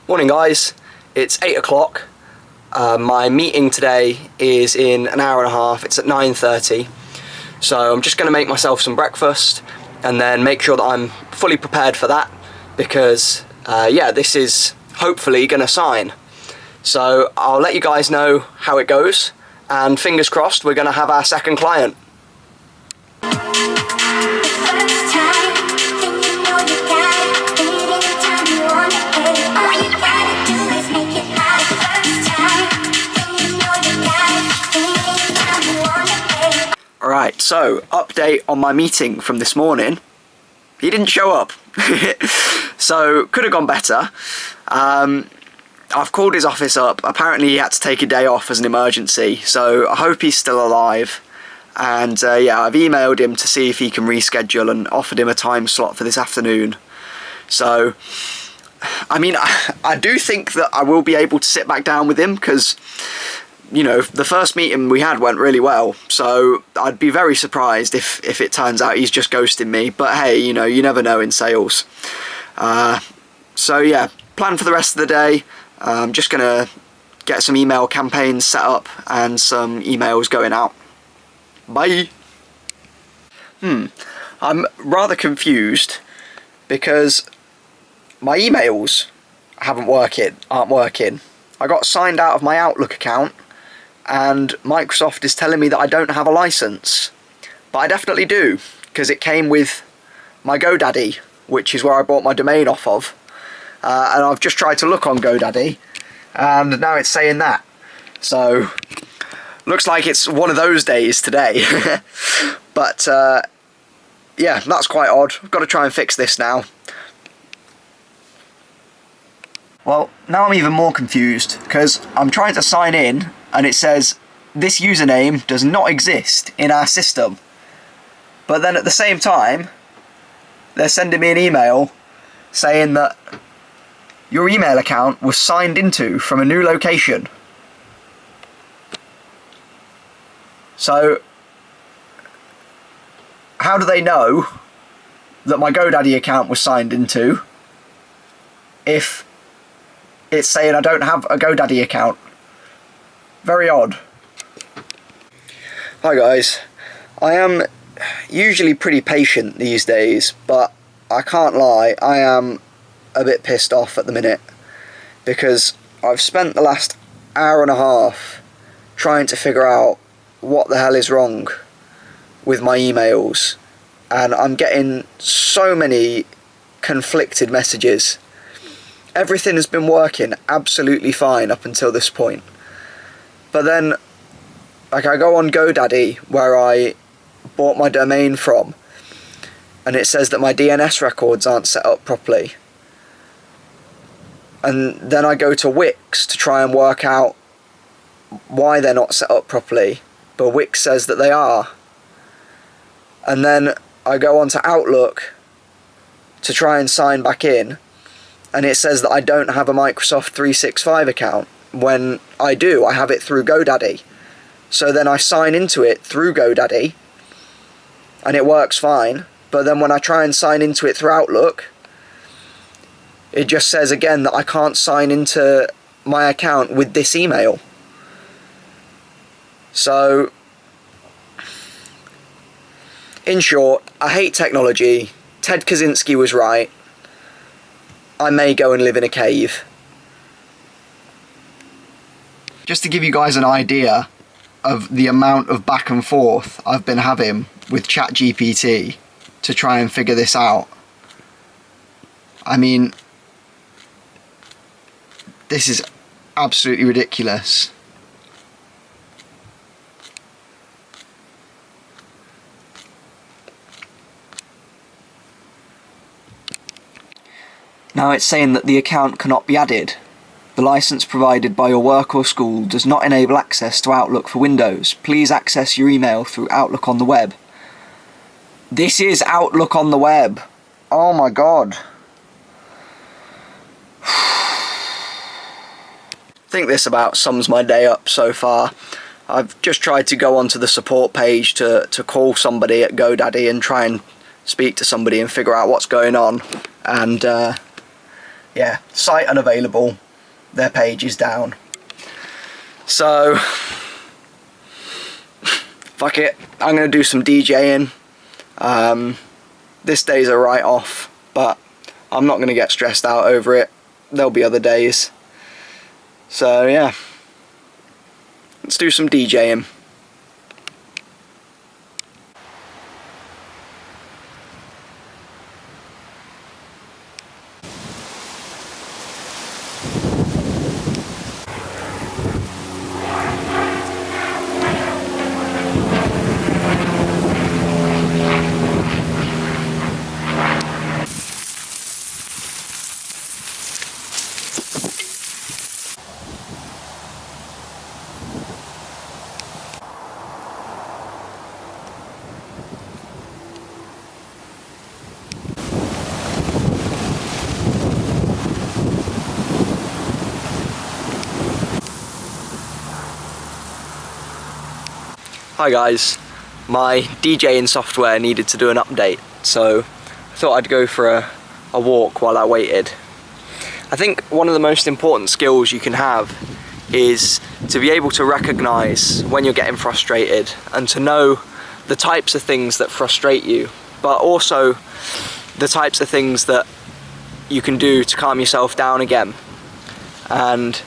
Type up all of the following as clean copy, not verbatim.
Morning guys, it's 8 o'clock. My meeting today is in an hour and a half. It's at 9:30. So I'm just going to make myself some breakfast and then make sure that I'm fully prepared for that because yeah, this is hopefully going to sign. So I'll let you guys know how it goes and fingers crossed we're going to have our second client. Alright, so update on my meeting from this morning. He didn't show up. So could have gone better. I've called his office up. Apparently he had to take a day off as an emergency, so I hope he's still alive. And yeah, I've emailed him to see if he can reschedule and offered him a time slot for this afternoon. So I mean, I do think that I will be able to sit back down with him because, you know, the first meeting we had went really well, so I'd be very surprised if it turns out he's just ghosting me. But hey, you know, you never know in sales. So yeah, plan for the rest of the day. I'm just gonna get some email campaigns set up and some emails going out. Bye. I'm rather confused because my emails aren't working. I got signed out of my Outlook account and Microsoft is telling me that I don't have a license, but I definitely do because it came with my GoDaddy, which is where I bought my domain off of, and I've just tried to look on GoDaddy and now it's saying that. So looks like it's one of those days today. But yeah, that's quite odd. I've got to try and fix this now. Well, now I'm even more confused because I'm trying to sign in and it says this username does not exist in our system. But then at the same time, they're sending me an email saying that your email account was signed into from a new location. So how do they know that my GoDaddy account was signed into if it's saying I don't have a GoDaddy account? Very odd. Hi guys, I am usually pretty patient these days, but I can't lie, I am a bit pissed off at the minute because I've spent the last hour and a half trying to figure out what the hell is wrong with my emails, and I'm getting so many conflicted messages. Everything has been working absolutely fine up until this point. But then, like, I go on GoDaddy, where I bought my domain from, and it says that my DNS records aren't set up properly. And then I go to Wix to try and work out why they're not set up properly, but Wix says that they are. And then I go onto Outlook to try and sign back in, and it says that I don't have a Microsoft 365 account, when I do. I have it through GoDaddy. So then I sign into it through GoDaddy, and it works fine, but then when I try and sign into it through Outlook, it just says again that I can't sign into my account with this email. So, in short, I hate technology. Ted Kaczynski was right. I may go and live in a cave. Just to give you guys an idea of the amount of back and forth I've been having with ChatGPT to try and figure this out. I mean, this is absolutely ridiculous. Now it's saying that the account cannot be added. The license provided by your work or school does not enable access to Outlook for Windows. Please access your email through Outlook on the web. This is Outlook on the web. Oh my god. I think this about sums my day up so far. I've just tried to go onto the support page to call somebody at GoDaddy and try and speak to somebody and figure out what's going on. And yeah, site unavailable, their page is down. So, fuck it, I'm going to do some DJing. This day's a write-off, but I'm not going to get stressed out over it. There'll be other days. So yeah, let's do some DJing. Hi guys, my DJing software needed to do an update, so I thought I'd go for a walk while I waited. I think one of the most important skills you can have is to be able to recognise when you're getting frustrated and to know the types of things that frustrate you, but also the types of things that you can do to calm yourself down again. And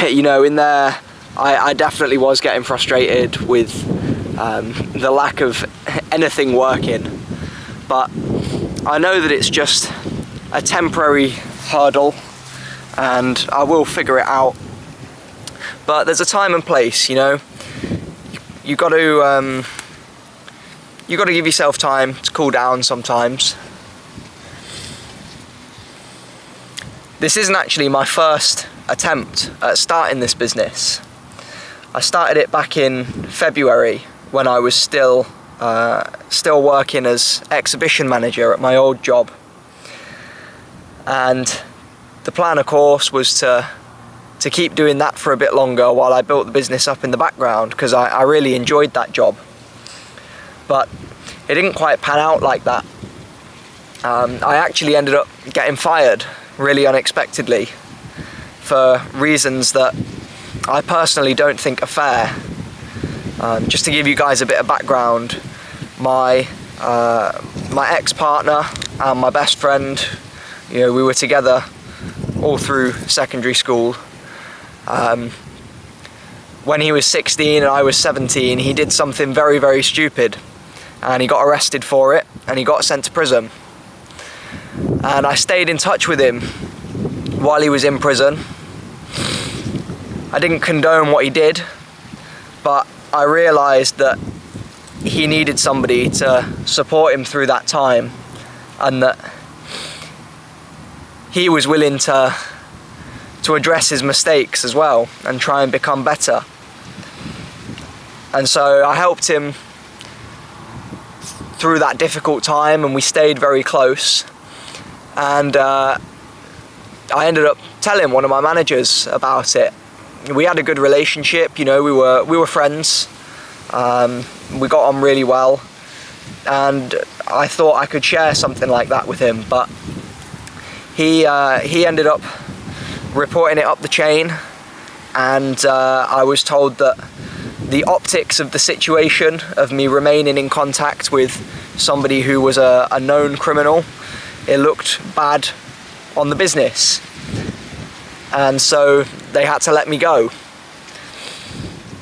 you know, in there I definitely was getting frustrated with the lack of anything working, but I know that it's just a temporary hurdle and I will figure it out. But there's a time and place, you know. You got to give yourself time to cool down sometimes. This isn't actually my first attempt at starting this business. I started it back in February when I was still working as exhibition manager at my old job. And the plan, of course, was to keep doing that for a bit longer while I built the business up in the background, because I really enjoyed that job. But it didn't quite pan out like that. I actually ended up getting fired really unexpectedly for reasons that I personally don't think are fair. Just to give you guys a bit of background, my ex-partner and my best friend, you know, we were together all through secondary school. When he was 16 and I was 17, he did something very, very stupid, and he got arrested for it and he got sent to prison. And I stayed in touch with him while he was in prison. I didn't condone what he did, but I realised that he needed somebody to support him through that time, and that he was willing to address his mistakes as well and try and become better. And so I helped him through that difficult time, and we stayed very close. And I ended up telling one of my managers about it. We had a good relationship, you know, we were friends. We got on really well, and I thought I could share something like that with him, but he ended up reporting it up the chain, and I was told that the optics of the situation, of me remaining in contact with somebody who was a known criminal, it looked bad on the business, and so they had to let me go.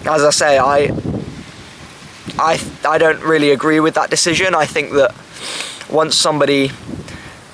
As I say, I don't really agree with that decision. I think that once somebody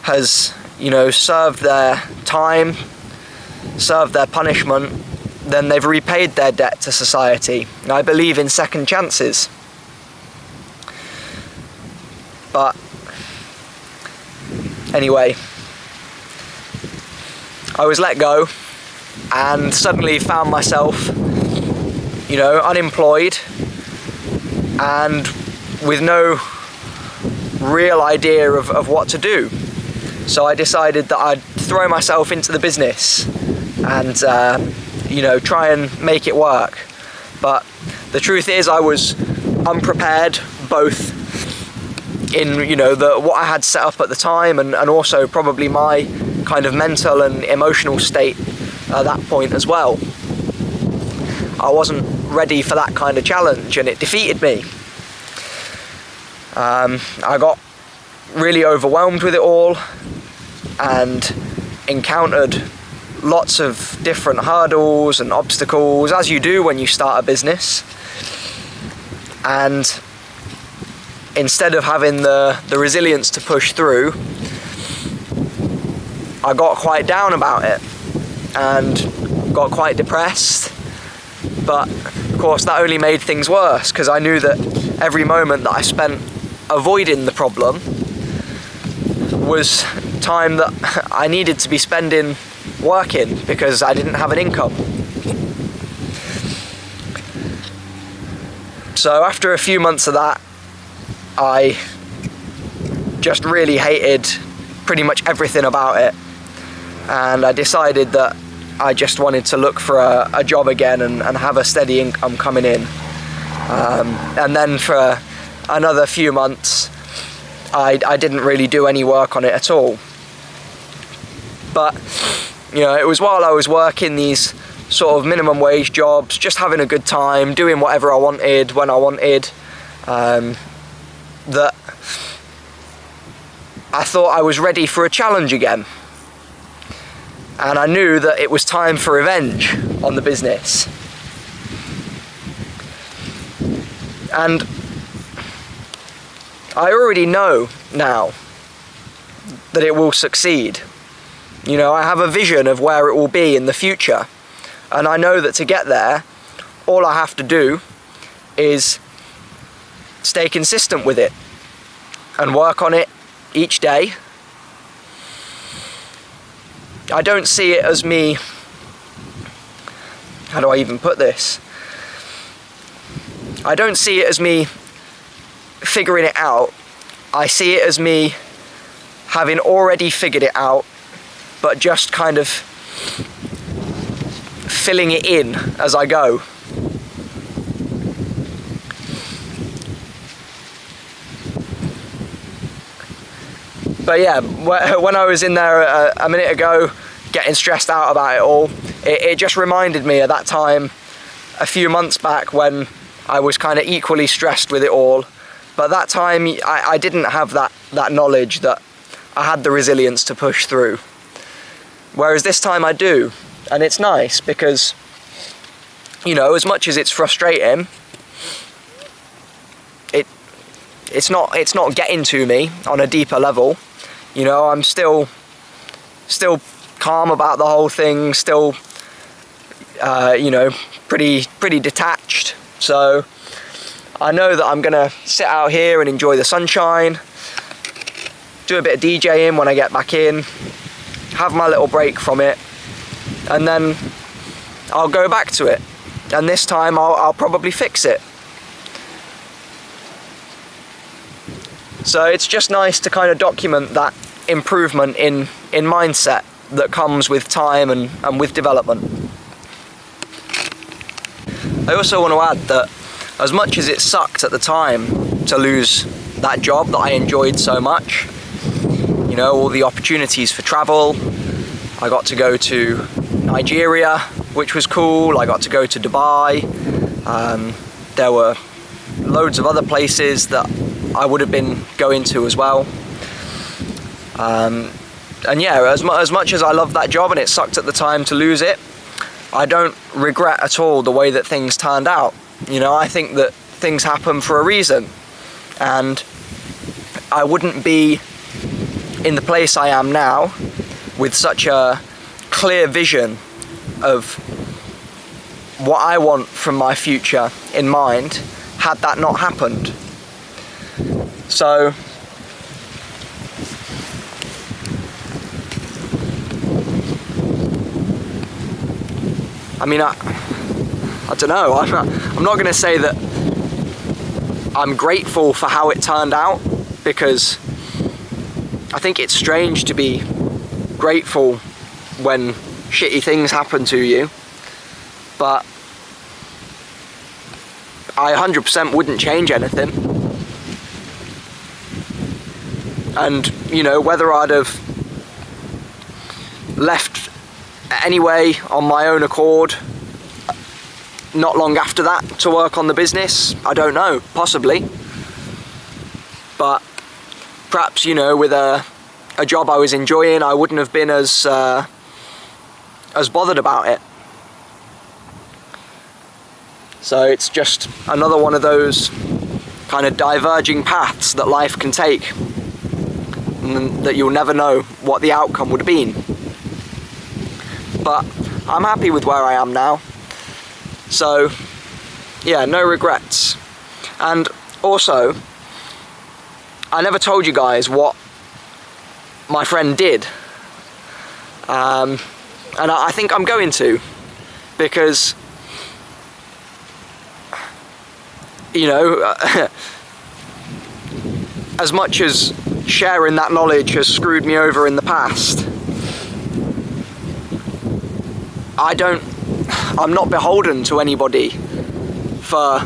has, you know, served their time, served their punishment, then they've repaid their debt to society. And I believe in second chances. But anyway, I was let go and suddenly found myself, you know, unemployed and with no real idea of what to do. So I decided that I'd throw myself into the business and you know, try and make it work. But the truth is, I was unprepared, both in, you know, what I had set up at the time, and also probably my kind of mental and emotional state at that point as well. I wasn't ready for that kind of challenge, and it defeated me. I got really overwhelmed with it all and encountered lots of different hurdles and obstacles, as you do when you start a business. And instead of having the resilience to push through, I got quite down about it and got quite depressed. But of course that only made things worse, because I knew that every moment that I spent avoiding the problem was time that I needed to be spending working, because I didn't have an income. So after a few months of that, I just really hated pretty much everything about it, and I decided that I just wanted to look for a job again and have a steady income coming in. And then for another few months I didn't really do any work on it at all. But you know, it was while I was working these sort of minimum wage jobs, just having a good time, doing whatever I wanted when I wanted, that I thought I was ready for a challenge again. And I knew that it was time for revenge on the business. And I already know now that it will succeed. You know, I have a vision of where it will be in the future. And I know that to get there, all I have to do is stay consistent with it and work on it each day. I don't see it as me, how do I even put this? I don't see it as me figuring it out. I see it as me having already figured it out, but just kind of filling it in as I go. But yeah, when I was in there a minute ago, getting stressed out about it all, it just reminded me of that time a few months back when I was kind of equally stressed with it all. But that time I didn't have that knowledge that I had the resilience to push through. Whereas this time I do. And it's nice because, you know, as much as it's frustrating, it's not getting to me on a deeper level. You know, I'm still calm about the whole thing, still you know, pretty detached. So I know that I'm gonna sit out here and enjoy the sunshine, do a bit of DJing when I get back in, have my little break from it, and then I'll go back to it. And this time I'll probably fix it. So it's just nice to kind of document that improvement in mindset that comes with time and with development. I also want to add that as much as it sucked at the time to lose that job that I enjoyed so much, you know, all the opportunities for travel, I got to go to Nigeria, which was cool, I got to go to Dubai, there were loads of other places that I would have been going to as well. And yeah, as much as I loved that job and it sucked at the time to lose it, I don't regret at all the way that things turned out. You know, I think that things happen for a reason, and I wouldn't be in the place I am now with such a clear vision of what I want from my future in mind had that not happened. So I mean, I don't know, I'm not going to say that I'm grateful for how it turned out, because I think it's strange to be grateful when shitty things happen to you, but I 100% wouldn't change anything. And, you know, whether I'd have left anyway on my own accord not long after that to work on the business. I don't know, possibly. But perhaps, you know, with a job I was enjoying, I wouldn't have been as bothered about it. So it's just another one of those kind of diverging paths that life can take, and that you'll never know what the outcome would have been. But I'm happy with where I am now. So yeah, no regrets. And also, I never told you guys what my friend did. And I think I'm going to, because, you know, as much as sharing that knowledge has screwed me over in the past, I'm not beholden to anybody for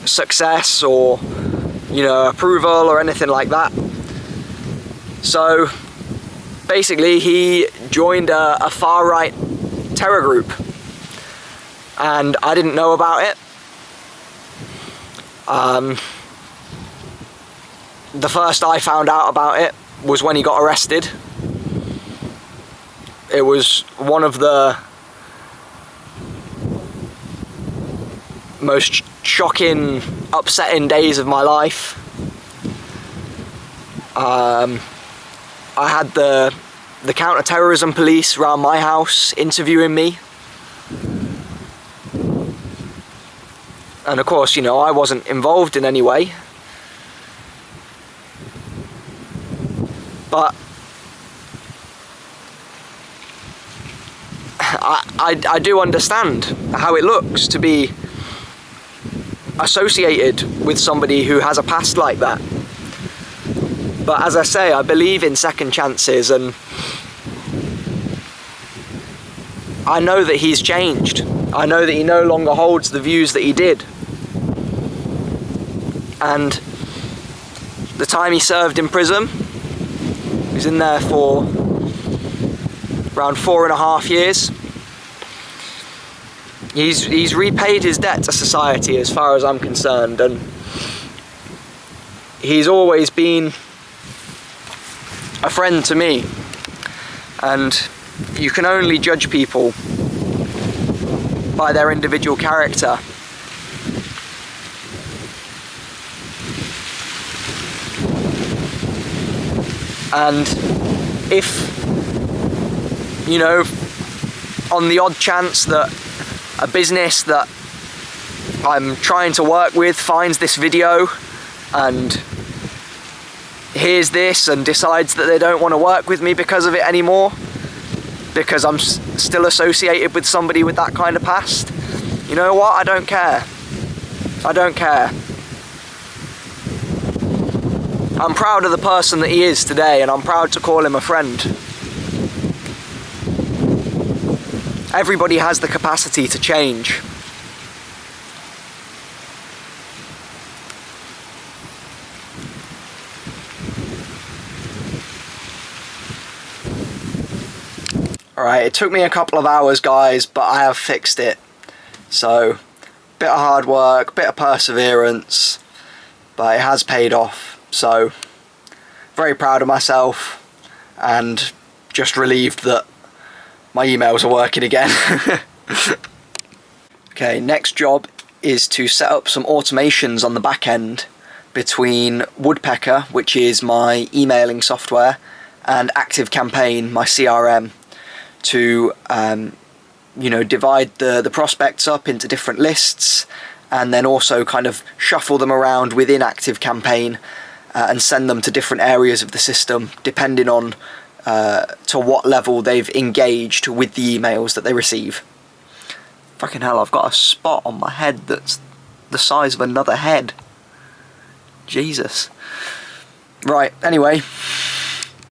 success or, you know, approval or anything like that. So basically he joined a far-right terror group, and I didn't know about it. The first I found out about it was when he got arrested. It was one of the most shocking, upsetting days of my life. I had the counter-terrorism police around my house interviewing me. And of course, you know, I wasn't involved in any way. But I do understand how it looks to be associated with somebody who has a past like that. But as I say, I believe in second chances, and I know that he's changed. I know that he no longer holds the views that he did. And the time he served in prison, he was in there for around 4.5 years. He's repaid his debt to society as far as I'm concerned, and he's always been a friend to me. And you can only judge people by their individual character. And if, you know, on the odd chance that a business that I'm trying to work with finds this video and hears this and decides that they don't want to work with me because of it anymore, because I'm still associated with somebody with that kind of past, you know what? I don't care. I don't care. I'm proud of the person that he is today, and I'm proud to call him a friend. Everybody has the capacity to change. Alright, it took me a couple of hours, guys, but I have fixed it. So, bit of hard work, bit of perseverance, but it has paid off. So, very proud of myself, and just relieved that my emails are working again. Okay, next job is to set up some automations on the back end between Woodpecker, which is my emailing software, and ActiveCampaign, my CRM, to you know, divide the prospects up into different lists, and then also kind of shuffle them around within ActiveCampaign and send them to different areas of the system depending on to what level they've engaged with the emails that they receive. Fucking hell, I've got a spot on my head that's the size of another head. Jesus. Right, anyway,